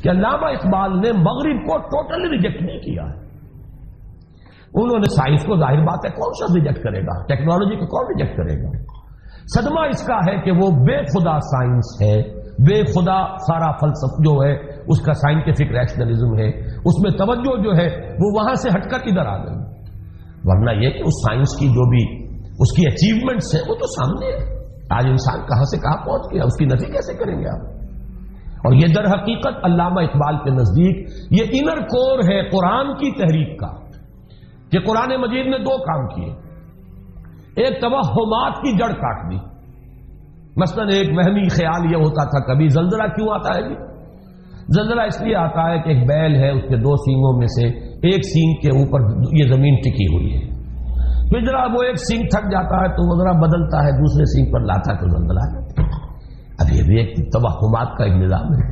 کہ علامہ اقبال نے مغرب کو ٹوٹلی ریجیکٹ نہیں کیا ہے. انہوں نے سائنس کو ظاہر بات ہے کون سا ریجیکٹ کرے گا, ٹیکنالوجی کو کون ریجیکٹ کرے گا. صدمہ اس کا ہے کہ وہ بے خدا سائنس ہے, بے خدا سارا فلسفہ جو ہے اس کا سائنٹیفک ریشنلزم ہے, اس میں توجہ جو ہے وہ وہاں سے ہٹ کر ادھر آ گئی. ورنہ یہ کہ اس سائنس کی جو بھی اس کی اچیومنٹس ہیں وہ تو سامنے ہے. آج انسان کہاں سے کہاں پہنچ گیا, اس کی نفی کیسے کریں گے آپ. اور یہ در حقیقت علامہ اقبال کے نزدیک یہ انر کور ہے قرآن کی تحریک کا, کہ قرآن مجید نے دو کام کیے. ایک توہمات کی جڑ کاٹ دی. مثلا ایک وہمی خیال یہ ہوتا تھا کبھی زلزلہ کیوں آتا ہے جی, زلزلہ اس لیے آتا ہے کہ ایک بیل ہے, اس کے دو سینگوں میں سے ایک سینگ کے اوپر یہ زمین ٹکی ہوئی ہے, پھر ذرا وہ ایک سینگ تھک جاتا ہے تو وہ ذرا بدلتا ہے, دوسرے سینگ پر لاتا ہے تو زلزلہ ہے. اب یہ بھی ایک توہمات کا ایک نظام ہے.